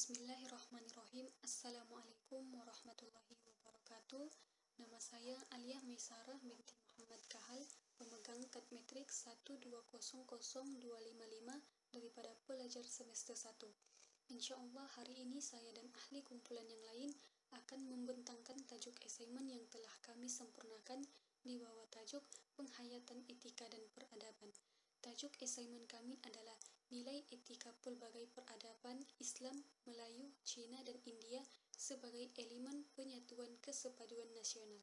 Bismillahirrahmanirrahim. Assalamualaikum warahmatullahi wabarakatuh. Nama saya Aliyah Maisarah binti Muhammad Kahal, pemegang kad metrik 1200255 daripada pelajar semester 1. InsyaAllah hari ini saya dan ahli kumpulan yang lain akan membentangkan tajuk assignment yang telah kami sempurnakan di bawah tajuk penghayatan etika dan peradaban. Tajuk assignment kami adalah nilai etika pelbagai peradaban Islam, Melayu, Cina dan India sebagai elemen penyatuan kesepaduan nasional.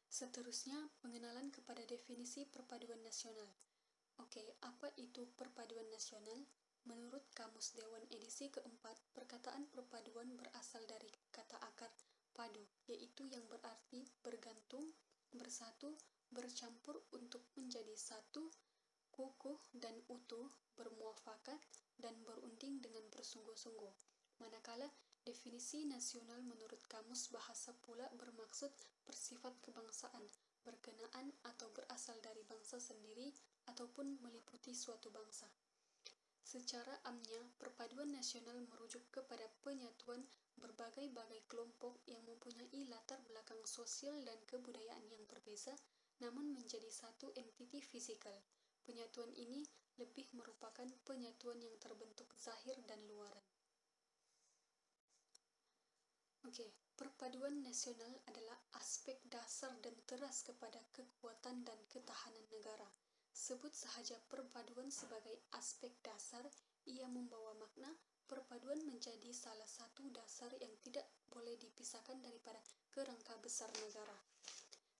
Seterusnya, pengenalan kepada definisi perpaduan nasional. Oke, apa itu perpaduan nasional? Menurut Kamus Dewan edisi keempat, perkataan perpaduan berasal dari kata akar padu, yaitu yang berarti bergantung, bersatu, bercampur untuk menjadi satu, kukuh dan utuh, bermuafakat, dan berunding dengan bersungguh-sungguh. Manakala definisi nasional menurut Kamus Bahasa pula bermaksud bersifat kebangsaan, berkenaan atau berasal dari bangsa sendiri ataupun meliputi suatu bangsa. Secara amnya, perpaduan nasional merujuk kepada penyatuan berbagai-bagai kelompok yang mempunyai latar belakang sosial dan kebudayaan yang berbeza, namun menjadi satu entiti fisikal. Penyatuan ini lebih merupakan penyatuan yang terbentuk zahir dan luaran. Oke, perpaduan nasional adalah aspek dasar dan teras kepada kekuatan dan ketahanan negara. Sebut sahaja perpaduan sebagai aspek dasar, ia membawa makna perpaduan menjadi salah satu dasar yang tidak boleh dipisahkan daripada kerangka besar negara.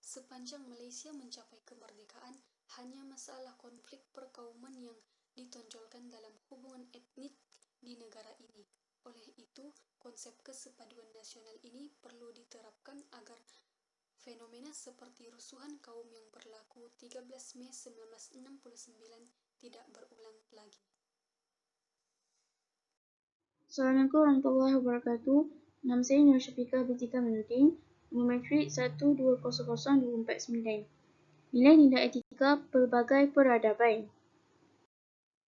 Sepanjang Malaysia mencapai kemerdekaan, hanya masalah konflik perkauman yang ditonjolkan dalam hubungan etnik di negara ini. Oleh itu, konsep kesepaduan nasional ini perlu diterapkan agar fenomena seperti rusuhan kaum yang berlaku 13 Mei 1969 tidak berulang lagi. Assalamualaikum warahmatullahi wabarakatuh. Nama saya Nur Syafiqah binti Kamaluddin, nombor metrik 1200249. Nilai-nilai etika pelbagai peradaban.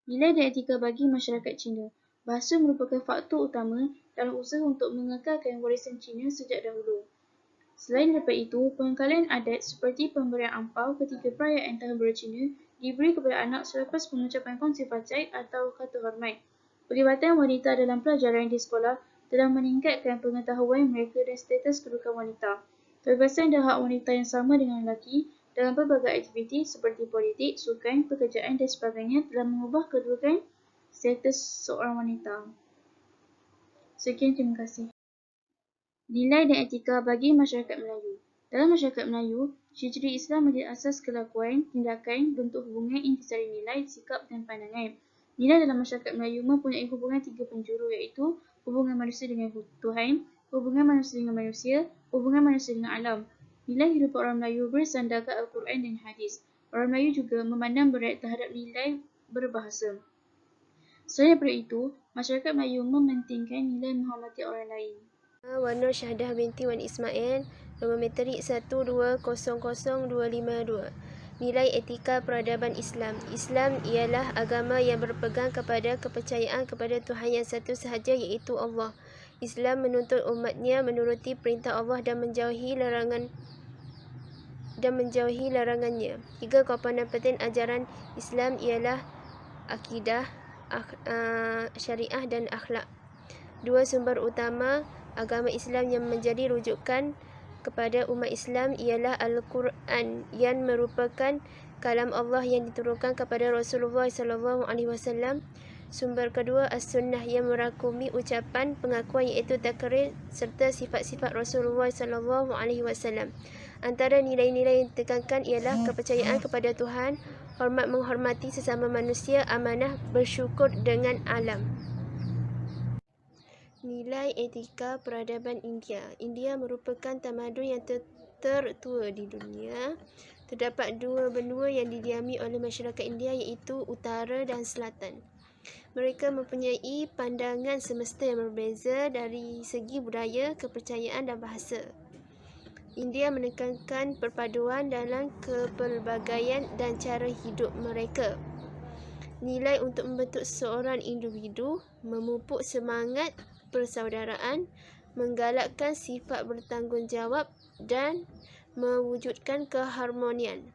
Nilai dan etika bagi masyarakat Cina. Bahasa merupakan faktor utama dalam usaha untuk mengekalkan warisan Cina sejak dahulu. Selain daripada itu, pengekalian adat seperti pemberian ampau ketika perayaan Tahun Baru Cina diberi kepada anak selepas pengucapan kongsi fancai atau kata hormat. Pelibatan wanita dalam pelajaran di sekolah telah meningkatkan pengetahuan mereka dan status kedudukan wanita. Kebebasan dan hak wanita yang sama dengan lelaki dalam pelbagai aktiviti seperti politik, sukan, pekerjaan dan sebagainya telah mengubah kedudukan status seorang wanita. Sekian, terima kasih. Nilai dan etika bagi masyarakat Melayu. Dalam masyarakat Melayu, ciri-ciri Islam menjadi asas kelakuan, tindakan, bentuk hubungan, intisari nilai, sikap dan pandangan. Nilai dalam masyarakat Melayu mempunyai hubungan tiga penjuru, iaitu hubungan manusia dengan Tuhan, hubungan manusia dengan manusia, hubungan manusia dengan alam. Nilai hidup orang Melayu bersandarkan Al-Quran dan Hadis. Orang Melayu juga memandang berat terhadap nilai berbahasa. Selain daripada itu, masyarakat Melayu mementingkan nilai menghormati orang lain. Wan Nur Syahdah binti Wan Ismail, nombor metrik 1200252. Nilai etika peradaban Islam. Islam ialah agama yang berpegang kepada kepercayaan kepada Tuhan yang satu sahaja, iaitu Allah. Islam menuntut umatnya menuruti perintah Allah dan menjauhi larangannya. Tiga komponen penting ajaran Islam ialah akidah, syariah dan akhlak. Dua sumber utama agama Islam yang menjadi rujukan kepada umat Islam ialah Al-Quran yang merupakan kalam Allah yang diturunkan kepada Rasulullah SAW. Sumber kedua As-Sunnah yang merangkumi ucapan pengakuan iaitu takrir serta sifat-sifat Rasulullah SAW. Antara nilai-nilai yang ditekankan ialah kepercayaan kepada Tuhan, hormat menghormati sesama manusia, amanah, bersyukur dengan alam. Nilai etika peradaban India. India merupakan tamadun yang tertua di dunia. Terdapat dua benua yang didiami oleh masyarakat India, iaitu utara dan selatan. Mereka mempunyai pandangan semesta yang berbeza dari segi budaya, kepercayaan dan bahasa. India menekankan perpaduan dalam kepelbagaian dan cara hidup mereka. nilai untuk membentuk seorang individu, memupuk semangat persaudaraan, menggalakkan sifat bertanggungjawab dan mewujudkan keharmonian.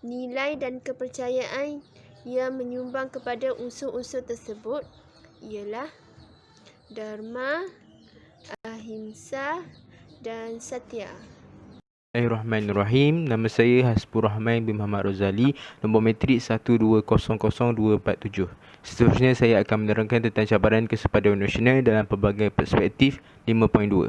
Nilai dan kepercayaan yang menyumbang kepada unsur-unsur tersebut ialah Dharma, Ahimsa dan Satya. Bismillahirrahmanirrahim. Nama saya Hasbur Rahman bin Muhammad Rozali, nombor matrik 1200247. Seterusnya saya akan menerangkan tentang cabaran kesepaduan nasional dalam pelbagai perspektif 5.2.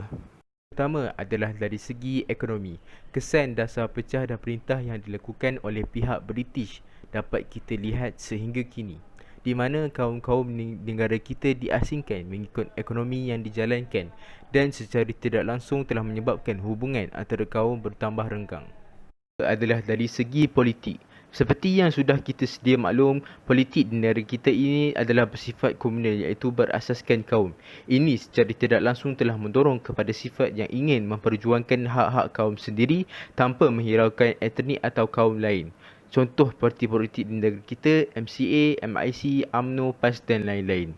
Pertama adalah dari segi ekonomi. Kesan dasar pecah dan perintah yang dilakukan oleh pihak British dapat kita lihat sehingga kini, di mana kaum-kaum negara kita diasingkan mengikut ekonomi yang dijalankan dan secara tidak langsung telah menyebabkan hubungan antara kaum bertambah renggang. Adalah dari segi politik. Seperti yang sudah kita sedia maklum, politik di negara kita ini adalah bersifat komunal, iaitu berasaskan kaum. Ini secara tidak langsung telah mendorong kepada sifat yang ingin memperjuangkan hak-hak kaum sendiri tanpa menghiraukan etnik atau kaum lain. Contoh parti politik di negara kita, MCA, MIC, UMNO, PAS dan lain-lain.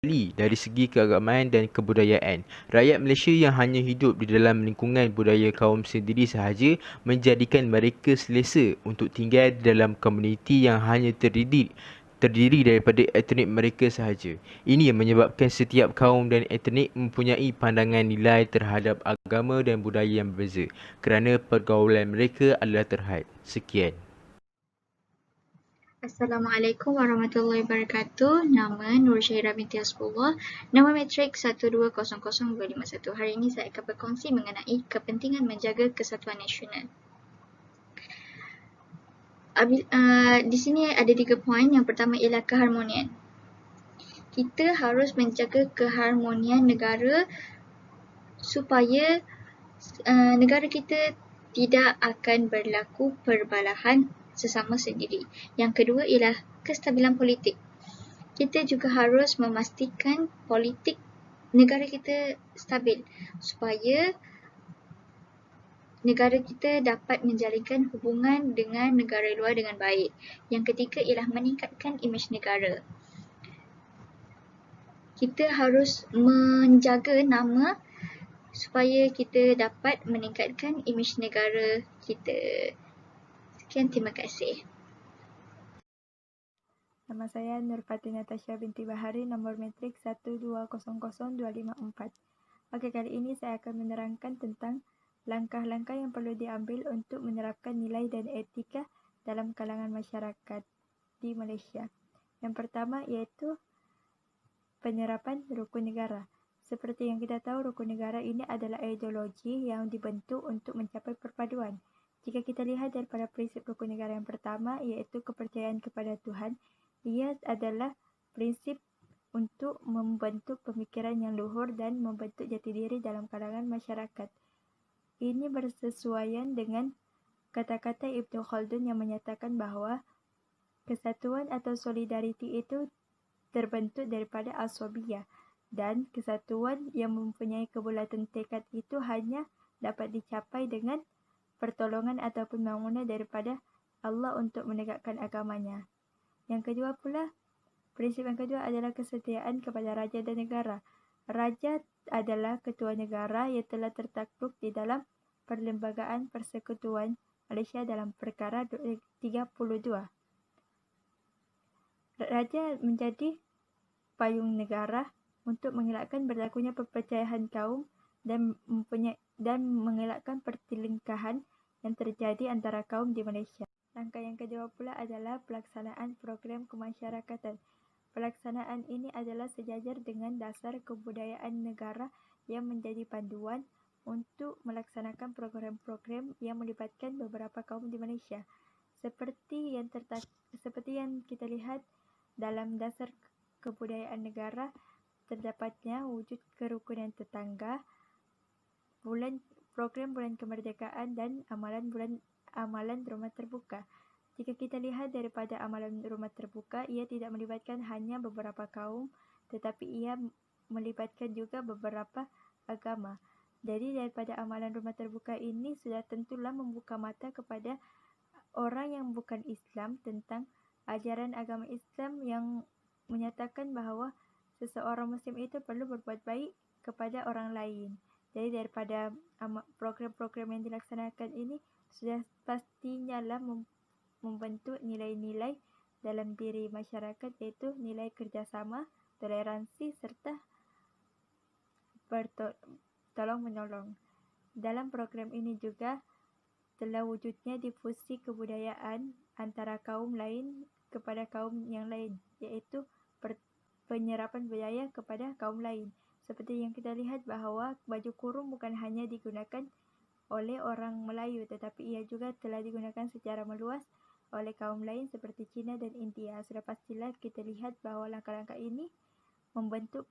Dari segi keagamaan dan kebudayaan, rakyat Malaysia yang hanya hidup di dalam lingkungan budaya kaum sendiri sahaja menjadikan mereka selesa untuk tinggal di dalam komuniti yang hanya terdiri daripada etnik mereka sahaja. Ini yang menyebabkan setiap kaum dan etnik mempunyai pandangan nilai terhadap agama dan budaya yang berbeza kerana pergaulan mereka adalah terhad. Sekian. Assalamualaikum warahmatullahi wabarakatuh. Nama Nur Syahira binti Hasbullah. Nama matrik 1200251. Hari ini saya akan berkongsi mengenai kepentingan menjaga kesatuan nasional. Di sini ada 3 poin. Yang pertama ialah keharmonian. Kita harus menjaga keharmonian negara supaya negara kita tidak akan berlaku perbalahan sesama sendiri. Yang kedua ialah kestabilan politik. Kita juga harus memastikan politik negara kita stabil supaya negara kita dapat menjalinkan hubungan dengan negara luar dengan baik. Yang ketiga ialah meningkatkan imej negara. Kita harus menjaga nama supaya kita dapat meningkatkan imej negara kita. Sekian, terima kasih. Nama saya Nurpati Natasha binti Bahari, nombor matrik 1200254. Okey, kali ini saya akan menerangkan tentang langkah-langkah yang perlu diambil untuk menerapkan nilai dan etika dalam kalangan masyarakat di Malaysia. Yang pertama iaitu penyerapan rukun negara. Seperti yang kita tahu, rukun negara ini adalah ideologi yang dibentuk untuk mencapai perpaduan. Jika kita lihat daripada prinsip rukun negara yang pertama iaitu kepercayaan kepada Tuhan, ia adalah prinsip untuk membentuk pemikiran yang luhur dan membentuk jati diri dalam kalangan masyarakat. Ini bersesuaian dengan kata-kata Ibn Khaldun yang menyatakan bahawa kesatuan atau solidariti itu terbentuk daripada aswabiyah, dan kesatuan yang mempunyai kebulatan tekad itu hanya dapat dicapai dengan pertolongan ataupun bangunan daripada Allah untuk menegakkan agamanya. Yang kedua pula, prinsip yang kedua adalah kesetiaan kepada raja dan negara. Raja adalah ketua negara yang telah tertakluk di dalam Perlembagaan Persekutuan Malaysia dalam perkara 32. Raja menjadi payung negara untuk mengelakkan berlakunya perpecahan kaum dan mengelakkan pertelingkahan yang terjadi antara kaum di Malaysia. Langkah yang kedua pula adalah pelaksanaan program kemasyarakatan. Pelaksanaan ini adalah sejajar dengan dasar kebudayaan negara yang menjadi panduan untuk melaksanakan program-program yang melibatkan beberapa kaum di Malaysia. Seperti yang kita lihat dalam dasar kebudayaan negara, terdapatnya wujud kerukunan tetangga, program bulan kemerdekaan dan amalan rumah terbuka. Jika kita lihat daripada amalan rumah terbuka, ia tidak melibatkan hanya beberapa kaum, tetapi ia melibatkan juga beberapa agama. Jadi daripada amalan rumah terbuka ini sudah tentulah membuka mata kepada orang yang bukan Islam tentang ajaran agama Islam yang menyatakan bahawa seseorang Muslim itu perlu berbuat baik kepada orang lain. Jadi daripada program-program yang dilaksanakan ini sudah pastinya lah membentuk nilai-nilai dalam diri masyarakat, iaitu nilai kerjasama, toleransi serta tolong-menolong. Dalam program ini juga telah wujudnya difusi kebudayaan antara kaum lain kepada kaum yang lain, iaitu penyerapan budaya kepada kaum lain. Seperti yang kita lihat bahawa baju kurung bukan hanya digunakan oleh orang Melayu, tetapi ia juga telah digunakan secara meluas oleh kaum lain seperti Cina dan India. Sudah pastilah kita lihat bahawa langkah-langkah ini membentuk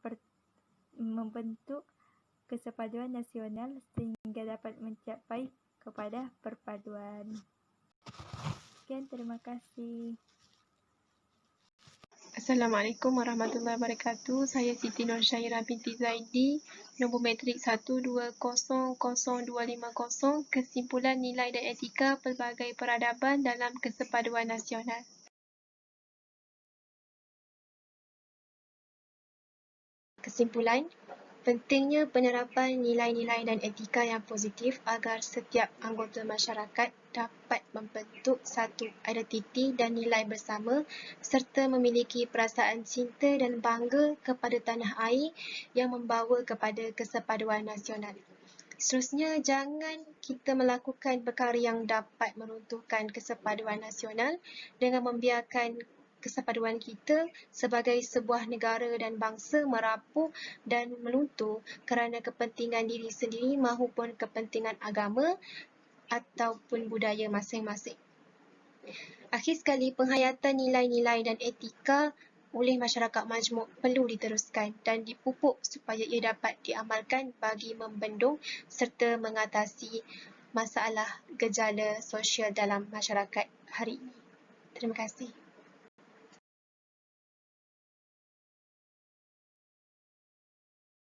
kesepaduan nasional sehingga dapat mencapai kepada perpaduan. Sekian, terima kasih. Assalamualaikum warahmatullahi wabarakatuh. Saya Siti Nur Syairah binti Zaidi, nombor matrik 1200250. Kesimpulan nilai dan etika pelbagai peradaban dalam kesepaduan nasional. Kesimpulan, pentingnya penerapan nilai-nilai dan etika yang positif agar setiap anggota masyarakat dapat membentuk satu identiti dan nilai bersama serta memiliki perasaan cinta dan bangga kepada tanah air yang membawa kepada kesepaduan nasional. Seterusnya, jangan kita melakukan perkara yang dapat meruntuhkan kesepaduan nasional dengan membiarkan kesepaduan kita sebagai sebuah negara dan bangsa merapuh dan meluntur kerana kepentingan diri sendiri maupun kepentingan agama ataupun budaya masing-masing. Akhir sekali, penghayatan nilai-nilai dan etika oleh masyarakat majmuk perlu diteruskan dan dipupuk supaya ia dapat diamalkan bagi membendung serta mengatasi masalah gejala sosial dalam masyarakat hari ini. Terima kasih.